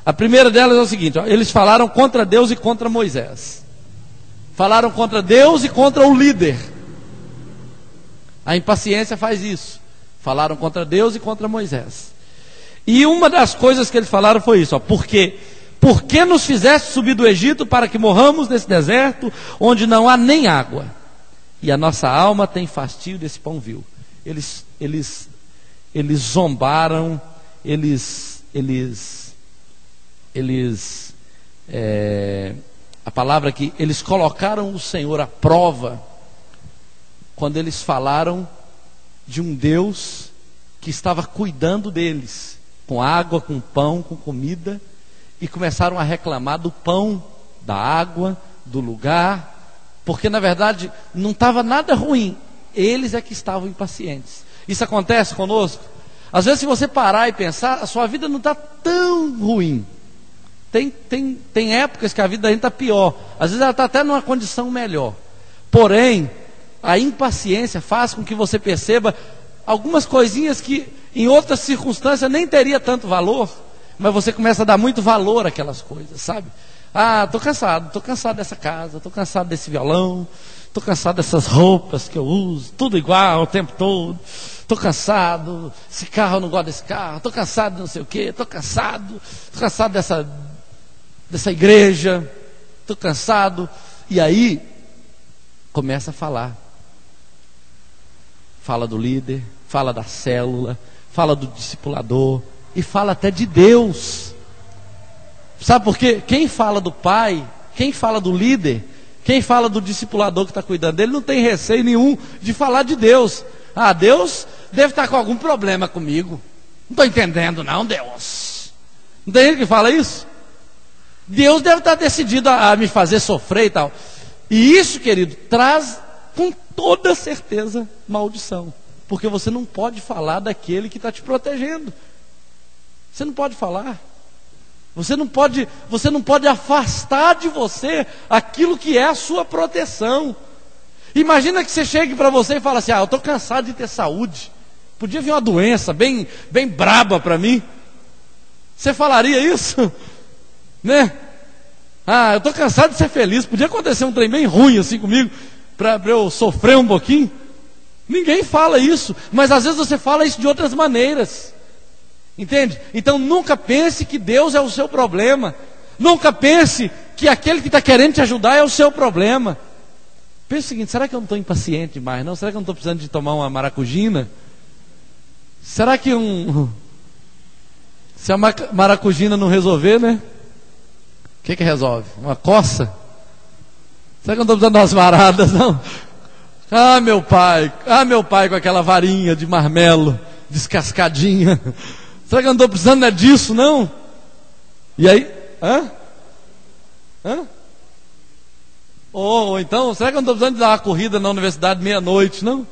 A primeira delas é o seguinte, ó, eles falaram contra Deus e contra Moisés. Falaram contra Deus e contra o líder. A impaciência faz isso. Falaram contra Deus e contra Moisés. E uma das coisas que eles falaram foi isso, ó, por que nos fizeste subir do Egito para que morramos nesse deserto, onde não há nem água? E a nossa alma tem fastio desse pão vil. Eles zombaram, a palavra aqui, eles colocaram o Senhor à prova, quando eles falaram de um Deus que estava cuidando deles, com água, com pão, com comida, e começaram a reclamar do pão, da água, do lugar, porque na verdade não estava nada ruim, eles é que estavam impacientes. Isso acontece conosco. Às vezes, se você parar e pensar, a sua vida não está tão ruim. Tem épocas que a vida da gente está pior, às vezes ela está até numa condição melhor, porém a impaciência faz com que você perceba algumas coisinhas que em outras circunstâncias nem teria tanto valor, mas você começa a dar muito valor àquelas coisas, sabe? Ah, estou cansado dessa casa, estou cansado desse violão, estou cansado dessas roupas que eu uso, tudo igual o tempo todo, estou cansado, esse carro eu não gosto desse carro, estou cansado de não sei o quê, estou cansado dessa igreja, estou cansado. E aí começa a falar, fala do líder, fala da célula, fala do discipulador e fala até de Deus. Sabe por quê? Quem fala do pai, quem fala do líder, quem fala do discipulador que está cuidando dele, não tem receio nenhum de falar de Deus. Ah, Deus deve estar com algum problema comigo, não estou entendendo não, Deus. Não tem gente que fala isso? Deus deve estar decidido a me fazer sofrer e tal. E isso, querido, traz com toda certeza maldição, porque você não pode falar daquele que está te protegendo. Você não pode falar. Você não pode afastar de você aquilo que é a sua proteção. Imagina que você chegue para você e fala assim: eu estou cansado de ter saúde, podia vir uma doença bem braba para mim. Você falaria isso? Né? Eu estou cansado de ser feliz, podia acontecer um trem bem ruim assim comigo, para eu sofrer um pouquinho. Ninguém fala isso, mas às vezes você fala isso de outras maneiras, entende? Então nunca pense que Deus é o seu problema, nunca pense que aquele que está querendo te ajudar é o seu problema. Pense o seguinte: será que eu não estou impaciente demais não? Será que eu não estou precisando de tomar uma maracujina? Será que se a maracujina não resolver, né? O que resolve? Uma coça? Será que eu não estou precisando de umas varadas, não? Meu pai com aquela varinha de marmelo, descascadinha. Será que eu não estou precisando disso, não? E aí? Ou então, será que eu não estou precisando de dar uma corrida na universidade meia-noite, não?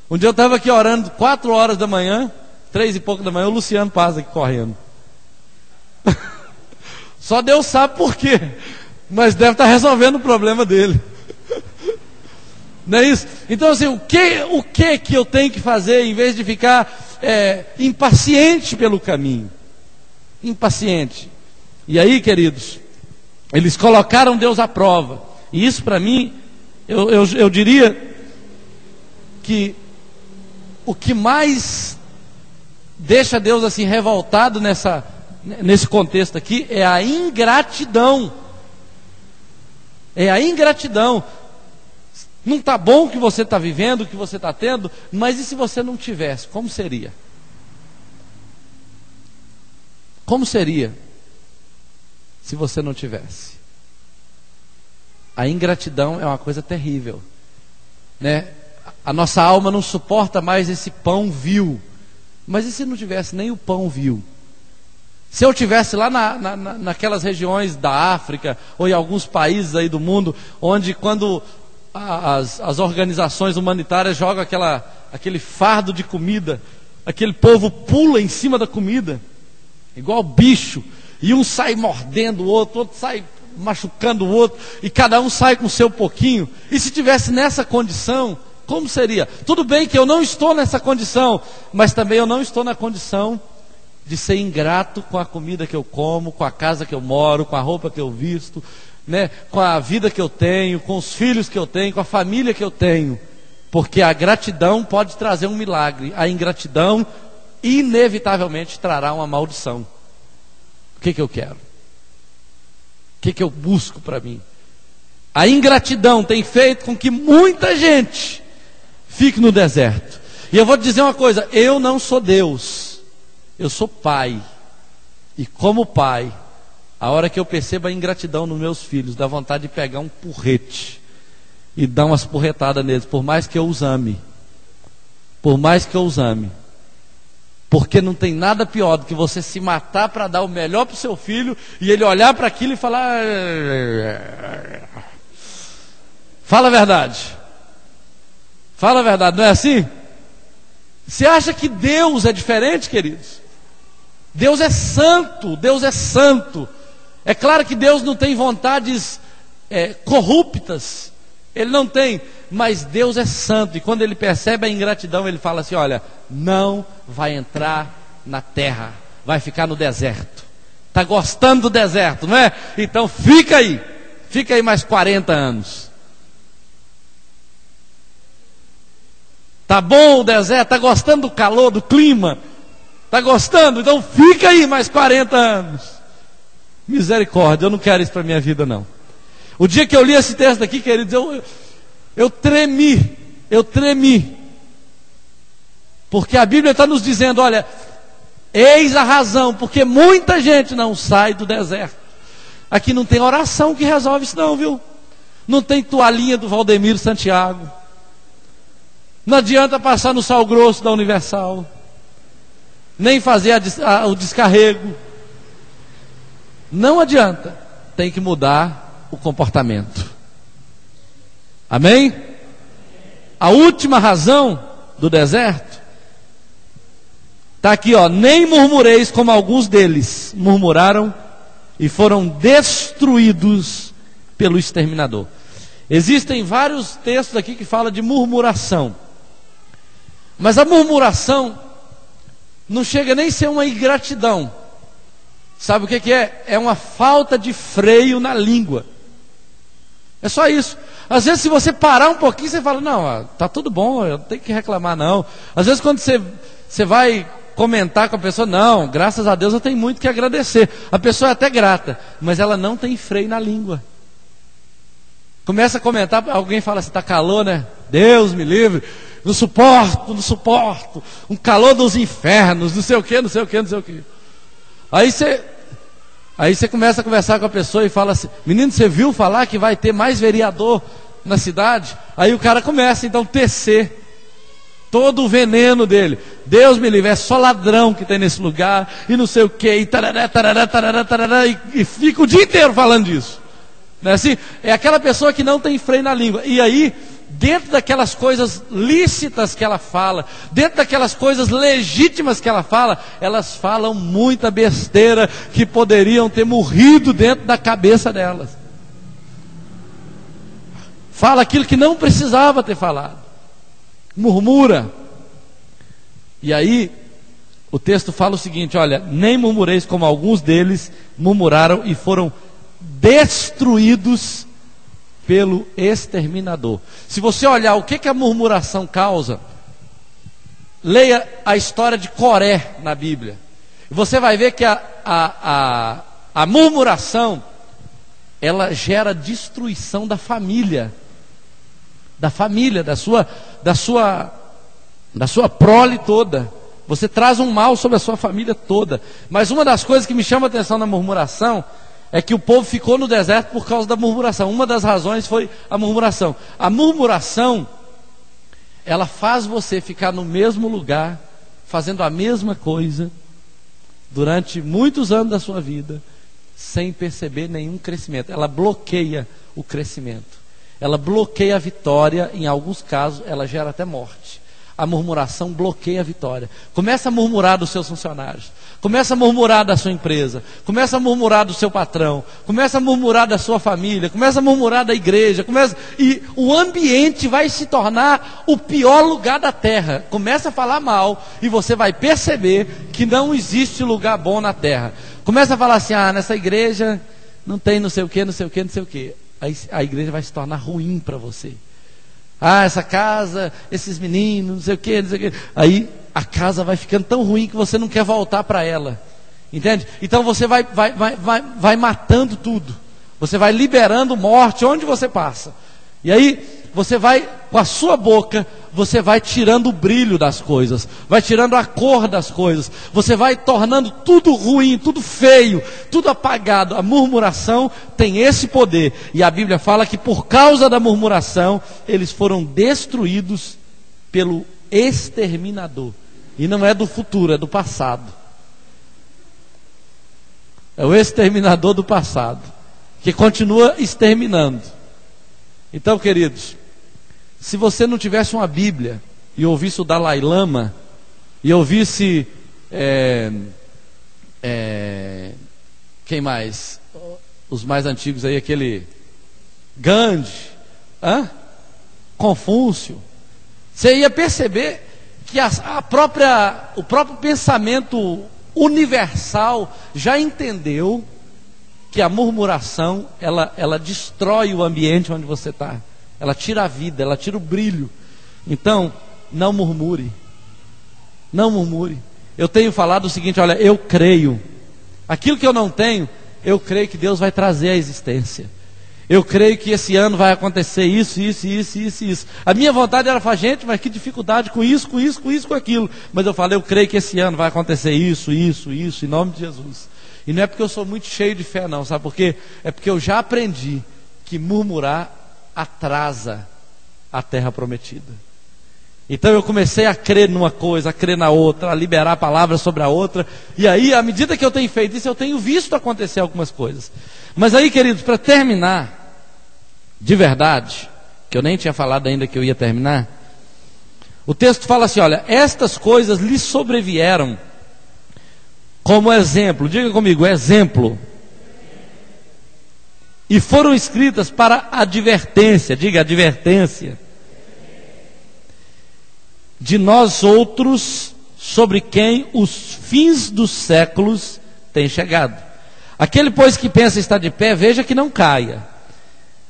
Um dia eu estava aqui orando 4 horas da manhã, 3 e pouco da manhã, o Luciano passa aqui correndo. Só Deus sabe por quê, mas deve estar resolvendo o problema dele. Não é isso? Então assim, o que eu tenho que fazer em vez de ficar impaciente pelo caminho? Impaciente. E aí, queridos, eles colocaram Deus à prova. E isso para mim, eu diria que o que mais deixa Deus assim revoltado nesse contexto aqui é a ingratidão. É a ingratidão. Não está bom o que você está vivendo, o que você está tendo, mas e se você não tivesse? Como seria? Como seria se você não tivesse? A ingratidão é uma coisa terrível, né? A nossa alma não suporta mais esse pão vil. Mas e se não tivesse nem o pão vil? Se eu tivesse lá naquelas regiões da África, ou em alguns países aí do mundo, onde quando as organizações humanitárias jogam aquele fardo de comida, aquele povo pula em cima da comida, igual bicho, e um sai mordendo o outro sai machucando o outro, e cada um sai com o seu pouquinho. E se tivesse nessa condição, como seria? Tudo bem que eu não estou nessa condição, mas também eu não estou na condição de ser ingrato com a comida que eu como, com a casa que eu moro, com a roupa que eu visto, né? Com a vida que eu tenho, com os filhos que eu tenho, com a família que eu tenho. Porque a gratidão pode trazer um milagre, a ingratidão inevitavelmente trará uma maldição. O que eu quero? O que eu busco para mim? A ingratidão tem feito com que muita gente fique no deserto. E eu vou te dizer uma coisa, eu não sou Deus, eu sou pai. E como pai, a hora que eu percebo a ingratidão nos meus filhos, dá vontade de pegar um porrete e dar umas porretadas neles, por mais que eu os ame. Por mais que eu os ame. Porque não tem nada pior do que você se matar para dar o melhor para o seu filho e ele olhar para aquilo e falar: fala a verdade. Fala a verdade, não é assim? Você acha que Deus é diferente, queridos? Deus é santo, Deus é santo. É claro que Deus não tem vontades corruptas, Ele não tem, mas Deus é santo, e quando Ele percebe a ingratidão, Ele fala assim: olha, não vai entrar na terra, vai ficar no deserto. Está gostando do deserto, não é? Então fica aí mais 40 anos. Tá bom o deserto? Tá gostando do calor, do clima? Tá gostando? Então fica aí mais 40 anos. Misericórdia, eu não quero isso para minha vida não. O dia que eu li esse texto aqui, queridos, eu tremi. Porque a Bíblia está nos dizendo: olha, eis a razão, porque muita gente não sai do deserto. Aqui não tem oração que resolve isso não, viu? Não tem toalhinha do Valdemiro Santiago. Não adianta passar no sal grosso da Universal, nem fazer o descarrego. Não adianta, tem que mudar o comportamento. Amém? A última razão do deserto está aqui, ó: nem murmureis como alguns deles murmuraram e foram destruídos pelo exterminador. Existem vários textos aqui que falam de murmuração, mas a murmuração não chega nem a ser uma ingratidão. Sabe o que é? É uma falta de freio na língua. É só isso. Às vezes, se você parar um pouquinho, você fala: não, tá tudo bom, eu não tenho que reclamar não. Às vezes, quando você vai comentar com a pessoa: não, graças a Deus eu tenho muito que agradecer. A pessoa é até grata, mas ela não tem freio na língua. Começa a comentar, alguém fala assim: tá calor, né? Deus me livre, não suporto, um calor dos infernos, não sei o que. Aí você começa a conversar com a pessoa e fala assim: menino, você viu falar que vai ter mais vereador na cidade? Aí o cara começa então a tecer todo o veneno dele. Deus me livre, é só ladrão que tem nesse lugar, e não sei o que, e tarará, e fica o dia inteiro falando disso. Não é assim? É aquela pessoa que não tem freio na língua. E aí, dentro daquelas coisas lícitas que ela fala, dentro daquelas coisas legítimas que ela fala, elas falam muita besteira que poderiam ter morrido dentro da cabeça delas. Fala aquilo que não precisava ter falado. Murmura. E aí, o texto fala o seguinte: olha, nem murmureis como alguns deles murmuraram e foram destruídos pelo exterminador. Se você olhar o que a murmuração causa, leia a história de Coré na Bíblia. Você vai ver que a murmuração, ela gera destruição da família, da sua prole toda. Você traz um mal sobre a sua família toda. Mas uma das coisas que me chama a atenção na murmuração é que o povo ficou no deserto por causa da murmuração. Uma das razões foi a murmuração. A murmuração, ela faz você ficar no mesmo lugar, fazendo a mesma coisa, durante muitos anos da sua vida, sem perceber nenhum crescimento. Ela bloqueia o crescimento. Ela bloqueia a vitória, em alguns casos ela gera até morte. a murmuração bloqueia a vitória. Começa a murmurar dos seus funcionários, começa a murmurar da sua empresa, começa a murmurar do seu patrão, começa a murmurar da sua família, começa a murmurar da igreja, e o ambiente vai se tornar o pior lugar da terra. Começa a falar mal e você vai perceber que não existe lugar bom na terra. Começa a falar assim: nessa igreja não tem não sei o que, não sei o que, não sei o que. Aí a igreja vai se tornar ruim para você. Essa casa, esses meninos, não sei o que, não sei o que. Aí a casa vai ficando tão ruim que você não quer voltar para ela. Entende? Então você vai matando tudo. Você vai liberando morte onde você passa. E aí você vai, com a sua boca, você vai tirando o brilho das coisas, vai tirando a cor das coisas, você vai tornando tudo ruim, tudo feio, tudo apagado. A murmuração tem esse poder, e a Bíblia fala que por causa da murmuração, eles foram destruídos pelo exterminador. E não é do futuro, é do passado. É o exterminador do passado, que continua exterminando. Então, queridos, se você não tivesse uma Bíblia e ouvisse o Dalai Lama e ouvisse quem mais? Os mais antigos aí, aquele Gandhi, Confúcio, você ia perceber que o próprio pensamento universal já entendeu que a murmuração, ela destrói o ambiente onde você está. Ela tira a vida, ela tira o brilho. Então, não murmure. Não murmure. Eu tenho falado o seguinte: olha, eu creio. Aquilo que eu não tenho, eu creio que Deus vai trazer à existência. Eu creio que esse ano vai acontecer isso. A minha vontade era falar: gente, mas que dificuldade com isso, com aquilo. Mas eu falei: eu creio que esse ano vai acontecer isso, em nome de Jesus. E não é porque eu sou muito cheio de fé não, sabe por quê? É porque eu já aprendi que murmurar atrasa a terra prometida. Então eu comecei a crer numa coisa, a crer na outra, a liberar palavras sobre a outra. E aí, à medida que eu tenho feito isso, eu tenho visto acontecer algumas coisas. Mas aí, queridos, para terminar, de verdade, que eu nem tinha falado ainda que eu ia terminar, o texto fala assim: olha, estas coisas lhe sobrevieram como exemplo, diga comigo, exemplo, e foram escritas para advertência, diga advertência, de nós outros, sobre quem os fins dos séculos têm chegado. Aquele, pois, que pensa estar de pé, veja que não caia.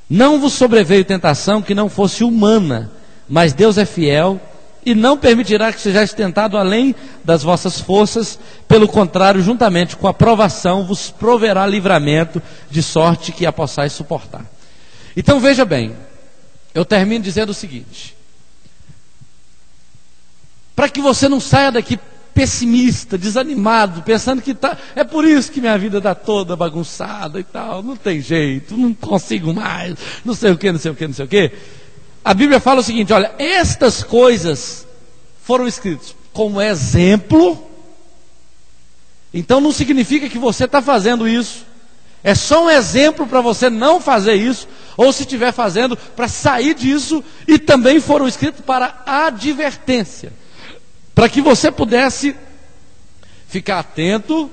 Não vos sobreveio tentação que não fosse humana, mas Deus é fiel, e não permitirá que sejais tentado além das vossas forças. Pelo contrário, juntamente com a provação, vos proverá livramento, de sorte que a possais suportar. Então veja bem, eu termino dizendo o seguinte: para que você não saia daqui pessimista, desanimado, pensando que é por isso que minha vida está toda bagunçada e tal, não tem jeito, não consigo mais, não sei o que. A Bíblia fala o seguinte: olha, estas coisas foram escritas como exemplo. Então não significa que você está fazendo isso, é só um exemplo para você não fazer isso, ou se estiver fazendo, para sair disso. E também foram escritos para advertência, para que você pudesse ficar atento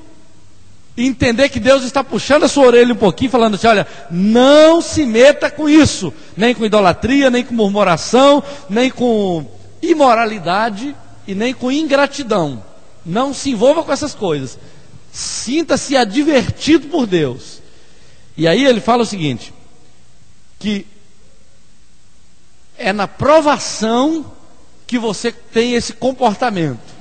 e entender que Deus está puxando a sua orelha um pouquinho, falando assim: olha, não se meta com isso, nem com idolatria, nem com murmuração, nem com imoralidade e nem com ingratidão. Não se envolva com essas coisas, sinta-se advertido por Deus. E aí ele fala o seguinte, que é na provação que você tem esse comportamento.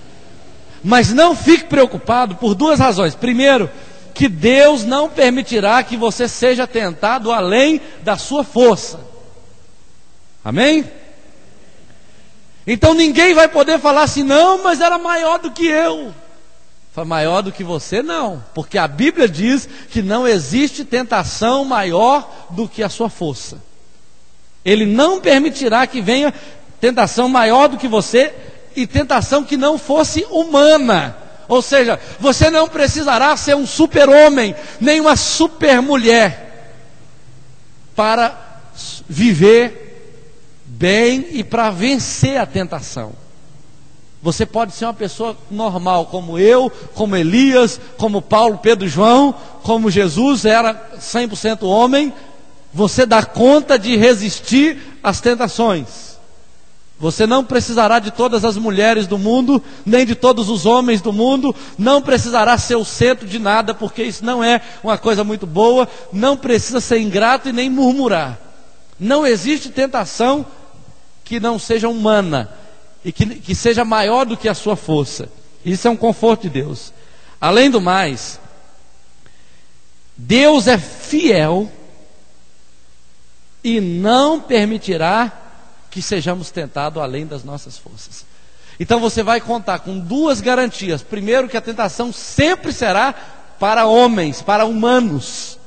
Mas não fique preocupado por duas razões. Primeiro, que Deus não permitirá que você seja tentado além da sua força. Amém? Então ninguém vai poder falar assim: não, mas era maior do que eu. Maior do que você não, porque a Bíblia diz que não existe tentação maior do que a sua força. Ele não permitirá que venha tentação maior do que você, e tentação que não fosse humana. Ou seja, você não precisará ser um super-homem, nem uma super-mulher, para viver bem e para vencer a tentação. Você pode ser uma pessoa normal, como eu, como Elias, como Paulo, Pedro e João, como Jesus era 100% homem. Você dá conta de resistir às tentações. Você não precisará de todas as mulheres do mundo, nem de todos os homens do mundo. Não precisará ser o centro de nada, porque isso não é uma coisa muito boa. Não precisa ser ingrato e nem murmurar. Não existe tentação que não seja humana e que seja maior do que a sua força. Isso é um conforto de Deus. Além do mais, Deus é fiel e não permitirá que sejamos tentados além das nossas forças. Então você vai contar com duas garantias. Primeiro, que a tentação sempre será para homens, para humanos.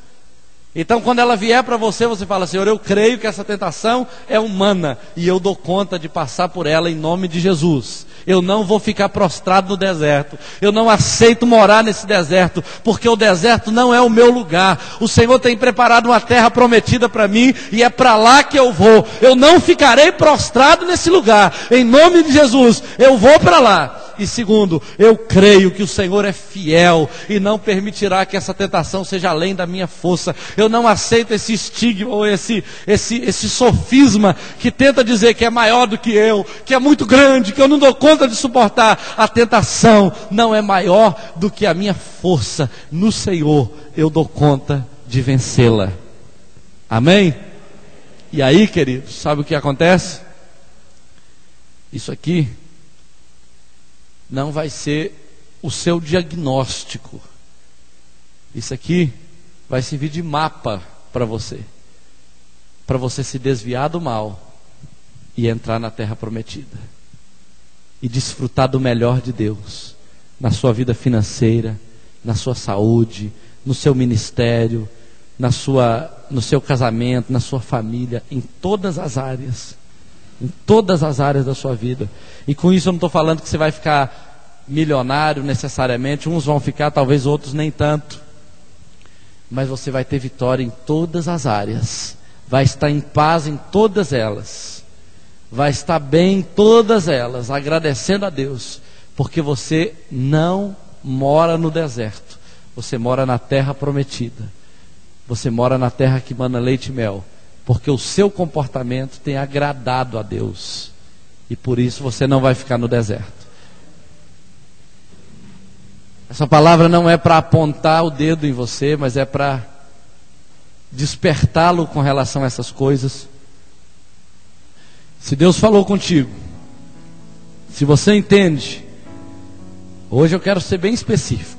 Então quando ela vier para você, você fala: Senhor, eu creio que essa tentação é humana e eu dou conta de passar por ela em nome de Jesus. Eu não vou ficar prostrado no deserto. Eu não aceito morar nesse deserto, porque o deserto não é o meu lugar. O Senhor tem preparado uma terra prometida para mim e é para lá que eu vou. Eu não ficarei prostrado nesse lugar. Em nome de Jesus, eu vou para lá. E segundo, eu creio que o Senhor é fiel e não permitirá que essa tentação seja além da minha força. Eu não aceito esse estigma ou esse sofisma que tenta dizer que é maior do que eu, que é muito grande, que eu não dou conta de suportar. A tentação não é maior do que a minha força. No Senhor eu dou conta de vencê-la. Amém? E aí, queridos, sabe o que acontece? Isso aqui não vai ser o seu diagnóstico. Isso aqui vai servir de mapa para você se desviar do mal e entrar na terra prometida e desfrutar do melhor de Deus na sua vida financeira, na sua saúde, no seu ministério, no seu casamento, na sua família, em todas as áreas. Em todas as áreas da sua vida. E com isso eu não estou falando que você vai ficar milionário necessariamente. Uns vão ficar, talvez outros nem tanto. Mas você vai ter vitória em todas as áreas. Vai estar em paz em todas elas. Vai estar bem em todas elas, agradecendo a Deus, porque você não mora no deserto. Você mora na terra prometida. Você mora na terra que mana leite e mel. Porque o seu comportamento tem agradado a Deus. E por isso você não vai ficar no deserto. Essa palavra não é para apontar o dedo em você, mas é para despertá-lo com relação a essas coisas. Se Deus falou contigo, se você entende, hoje eu quero ser bem específico.